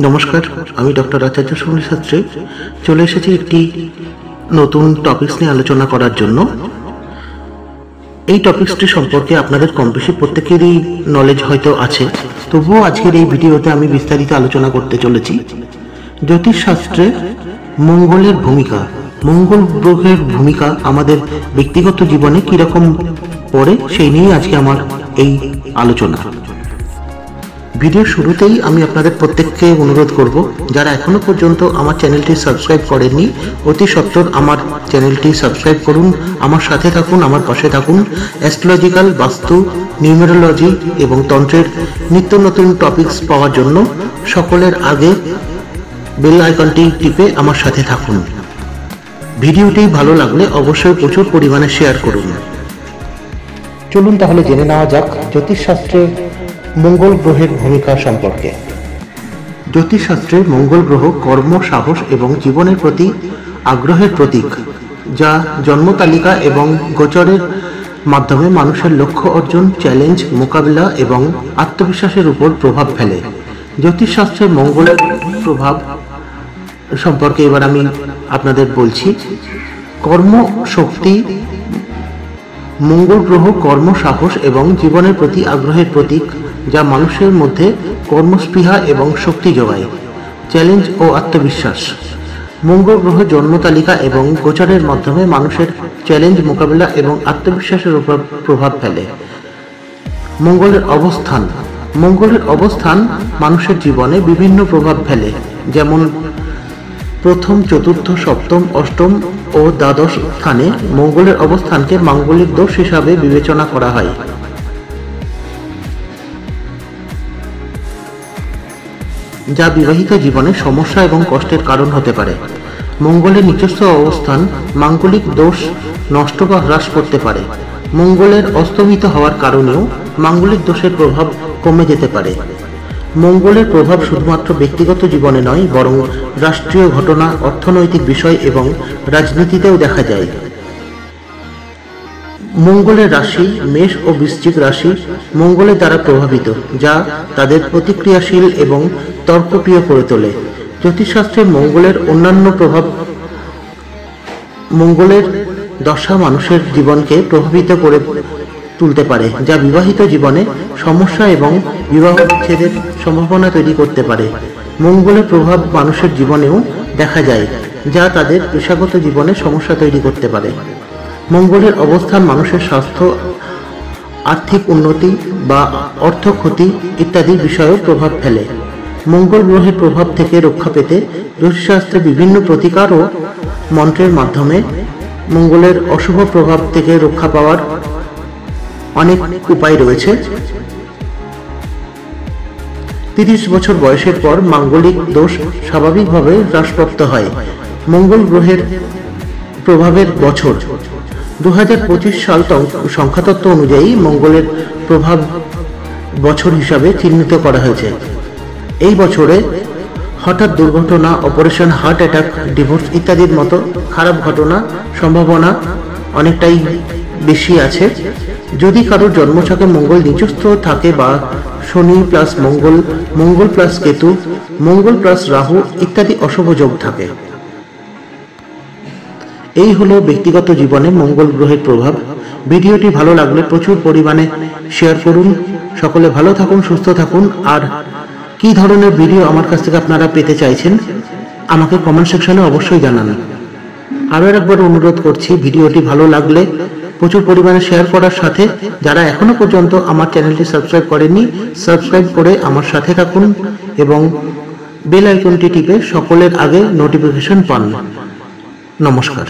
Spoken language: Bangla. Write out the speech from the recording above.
নমস্কার, আমি ডক্টর আচার্য সুনীল শাস্ত্রী চলে এসেছি একটি নতুন টপিকস নিয়ে আলোচনা করার জন্য। এই টপিকসটি সম্পর্কে আপনাদের কম বেশি প্রত্যেকেরই নলেজ হয়তো আছে, তবুও আজকের এই ভিডিওতে আমি বিস্তারিত আলোচনা করতে চলেছি জ্যোতিষশাস্ত্রে মঙ্গলের ভূমিকা। মঙ্গল গ্রহের ভূমিকা আমাদের ব্যক্তিগত জীবনে কিরকম পড়ে সেই নিয়ে আজকে আমার এই আলোচনা। ভিডিও শুরুতেই আমি আপনাদের প্রত্যেককে অনুরোধ করব, যারা এখনো পর্যন্ত আমার চ্যানেলটি সাবস্ক্রাইব করেননি অতি সত্বর আমার চ্যানেলটি সাবস্ক্রাইব করুন, আমার সাথে থাকুন, আমার পাশে থাকুন। অ্যাস্ট্রোলজিক্যাল, বাস্তু, নিউমেরোলজি এবং তন্ত্রের নিত্য নতুন টপিকস পাওয়ার জন্য সকলের আগে বেল আইকনটি টিপে আমার সাথে থাকুন। ভিডিওটি ভালো লাগলে অবশ্যই প্রচুর পরিমাণে শেয়ার করুন। চলুন তাহলে জেনে নেওয়া যাক জ্যোতিষশাস্ত্রে মঙ্গল গ্রহের ভূমিকা সম্পর্কে। জ্যোতিষশাস্ত্রে মঙ্গল গ্রহ কর্ম, সাহস এবং জীবনের প্রতি আগ্রহের প্রতীক, যা জন্ম তালিকা এবং গোচরের মাধ্যমে মানুষের লক্ষ্য অর্জন, চ্যালেঞ্জ মোকাবিলা এবং আত্মবিশ্বাসের উপর প্রভাব ফেলে। জ্যোতিষশাস্ত্রে মঙ্গলের প্রভাব সম্পর্কে এবার আমি আপনাদের বলছি। কর্ম শক্তি। মঙ্গল গ্রহ কর্ম, সাহস এবং জীবনের প্রতি আগ্রহের প্রতীক, যা মানুষের মধ্যে কর্মস্পৃহা এবং শক্তি যোগায়। চ্যালেঞ্জ ও আত্মবিশ্বাস। মঙ্গল গ্রহ জন্ম তালিকা এবং গোচরের মাধ্যমে মানুষের চ্যালেঞ্জ মোকাবিলা এবং আত্মবিশ্বাসের উপর প্রভাব ফেলে। মঙ্গলের অবস্থান। মঙ্গলের অবস্থান মানুষের জীবনে বিভিন্ন প্রভাব ফেলে, যেমন প্রথম, চতুর্থ, সপ্তম, অষ্টম ও দ্বাদশ স্থানে মঙ্গলের অবস্থানকে মাঙ্গলিক দোষ হিসাবে বিবেচনা করা হয়। যা বিবাহিত জীবনে সমস্যা এবং কষ্টের কারণ হতে পারে। মঙ্গলের নিজস্ব অবস্থান মাঙ্গলিক দোষ নষ্ট বা হ্রাস করতে পারে। মঙ্গলের অস্তমিত হওয়ার কারণেও মাঙ্গলিক দোষের প্রভাব কমে যেতে পারে। মঙ্গলের প্রভাব শুধুমাত্র ব্যক্তিগত জীবনে নয়, বরং রাষ্ট্রীয় ঘটনা, অর্থনৈতিক বিষয় এবং রাজনীতিতেও দেখা যায়। মঙ্গলের রাশি। মেষ ও বৃশ্চিক রাশি মঙ্গলের দ্বারা প্রভাবিত, যা তাদের প্রতিক্রিয়াশীল এবং তর্কপ্রিয় করে তোলে। জ্যোতিষশাস্ত্রে মঙ্গলের অন্যান্য প্রভাব। মঙ্গলের দশা মানুষের জীবনকে প্রভাবিত করে তুলতে পারে, যা বিবাহিত জীবনে সমস্যা এবং বিবাহ বিচ্ছেদের সম্ভাবনা তৈরি করতে পারে। মঙ্গলের প্রভাব মানুষের জীবনেও দেখা যায়, যা তাদের পেশাগত জীবনে সমস্যা তৈরি করতে পারে। মঙ্গলের অবস্থান মানুষের স্বাস্থ্য, আর্থিক উন্নতি বা অর্থ ক্ষতি ইত্যাদি বিষয়েও প্রভাব ফেলে। মঙ্গল গ্রহের প্রভাব থেকে রক্ষা পেতে জ্যোতিষশাস্ত্রে বিভিন্ন প্রতিকার ও মন্ত্রের মাধ্যমে মঙ্গলের অশুভ প্রভাব থেকে রক্ষা পাওয়ার অনেক উপায় রয়েছে। 30 বছর বয়সের পর মাঙ্গলিক দোষ স্বাভাবিকভাবে হ্রাসপ্রাপ্ত হয়। মঙ্গল গ্রহের প্রভাবের বছর 2025 সাল সংখ্যাতত্ত্ব অনুযায়ী মঙ্গলের প্রভাব বছর হিসাবে চিহ্নিত করা হয়েছে। এই বছরে হঠাৎ দুর্ঘটনা, অপারেশন, হার্ট অ্যাটাক, ডিভোর্স ইত্যাদির মতো খারাপ ঘটনা সম্ভাবনা অনেকটাই বেশি আছে। যদি কারোর জন্মছকে মঙ্গল নিচস্থ থাকে বা শনি প্লাস মঙ্গল, মঙ্গল প্লাস কেতু, মঙ্গল প্লাস রাহু ইত্যাদি অশুভ যোগ থাকে। এই হলো ব্যক্তিগত জীবনে মঙ্গল গ্রহের প্রভাব। ভিডিওটি ভালো লাগলে প্রচুর পরিমাণে শেয়ার করুন। সকলে ভালো থাকুন, সুস্থ থাকুন। আর কি ধরনের ভিডিও আমার কাছ থেকে আপনারা পেতে চাইছেন আমাকে কমেন্ট সেকশনে অবশ্যই জানান। আরও একবার অনুরোধ করছি, ভিডিওটি ভালো লাগলে প্রচুর পরিমাণে শেয়ার করার সাথে যারা এখনো পর্যন্ত আমার চ্যানেলটি সাবস্ক্রাইব করেননি, সাবস্ক্রাইব করে আমার সাথে থাকুন এবং বেল আইকনটি টিপে সকলের আগে নোটিফিকেশন পান। নমস্কার।